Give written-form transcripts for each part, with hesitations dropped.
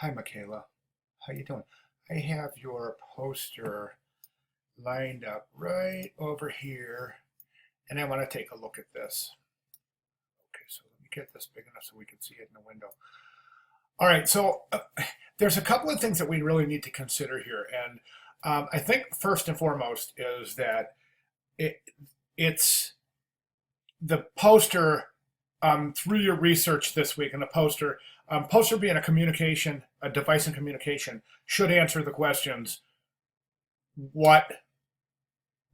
Hi, Michaela. How you doing? I have your poster lined up right over here, and I want to take a look at this. Okay, so let me get this big enough so we can see it in the window. All right, so there's a couple of things that we really need to consider here, and I think first and foremost is that it, it's the poster through your research this week, and the poster being a device in communication, should answer the questions what,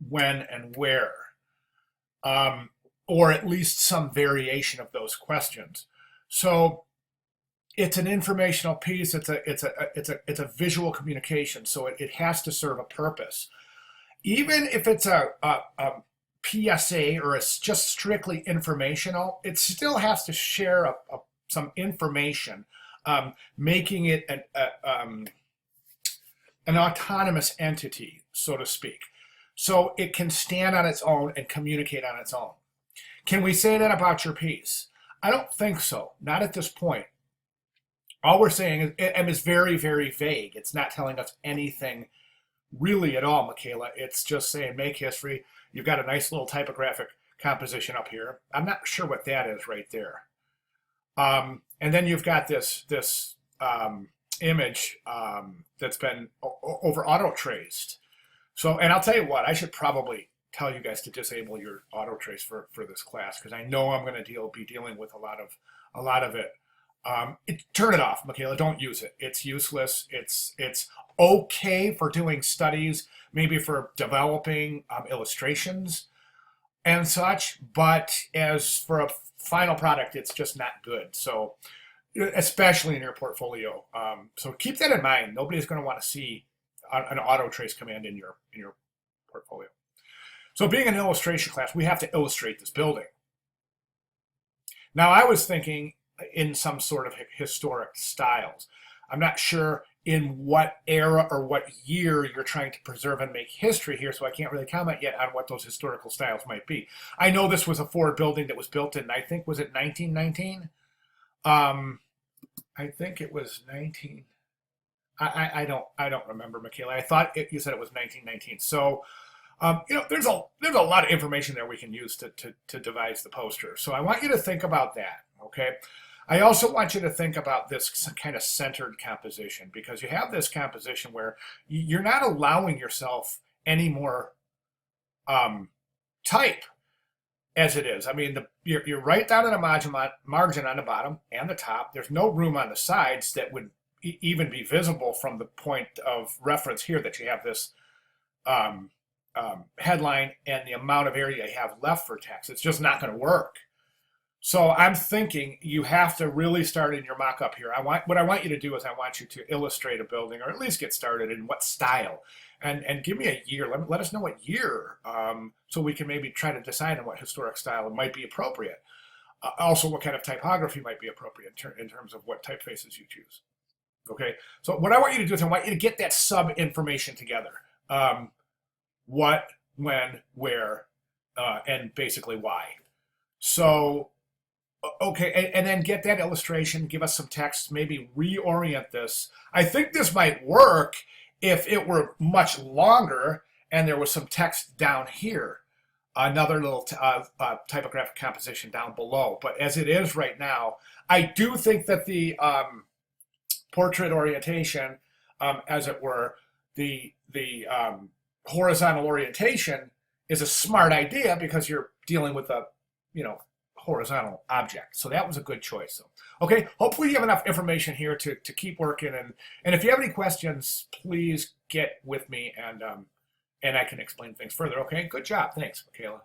when, and where, or at least some variation of those questions. So it's an informational piece. It's a visual communication. So it has to serve a purpose. Even if it's a PSA or it's just strictly informational, it still has to share some information, making it an autonomous entity, so to speak. So it can stand on its own and communicate on its own. Can we say that about your piece? I don't think so, not at this point. All we're saying is, and it's very, very vague. It's not telling us anything really at all, Michaela. It's just saying make history. You've got a nice little typographic composition up here. I'm not sure what that is right there. And then you've got this image that's been over auto traced. So, and I'll tell you what, I should probably tell you guys to disable your auto trace for this class, because I know I'm going to be dealing with a lot of it. Turn it off, Michaela. Don't use it. It's useless. It's okay for doing studies, maybe for developing illustrations and such, but as for a final product, it's just not good. So, especially in your portfolio. So keep that in mind. Nobody's going to want to see an auto trace command in your portfolio. So, being an illustration class, we have to illustrate this building. Now, I was thinking in some sort of historic styles. I'm not sure in what era or what year you're trying to preserve and make history here, so I can't really comment yet on what those historical styles might be. I know this was a Ford building that was built in, I think, was it 1919? I think it was 19. I don't remember, Michaela. I thought you said it was 1919. So, there's a lot of information there we can use to devise the poster. So I want you to think about that. Okay. I also want you to think about this kind of centered composition, because you have this composition where you're not allowing yourself any more type as it is. I mean, you're right down in a margin on the bottom and the top. There's no room on the sides that would even be visible from the point of reference here that you have this headline and the amount of area you have left for text. It's just not going to work. So I'm thinking you have to really start in your mock-up here. What I want you to do is I want you to illustrate a building, or at least get started in what style, and give me a year. Let us know what year, so we can maybe try to decide on what historic style might be appropriate. Also, what kind of typography might be appropriate in terms of what typefaces you choose. Okay, so what I want you to do is I want you to get that sub-information together. What, when, where, and basically why. So, okay, and then get that illustration, give us some text, maybe reorient this. I think this might work if it were much longer and there was some text down here, another little typographic composition down below. But as it is right now, I do think that the portrait orientation, as it were, the horizontal orientation is a smart idea, because you're dealing with a, horizontal object. So that was a good choice. So, okay, hopefully you have enough information here to keep working. And if you have any questions, please get with me, and I can explain things further. Okay, good job. Thanks, Michaela.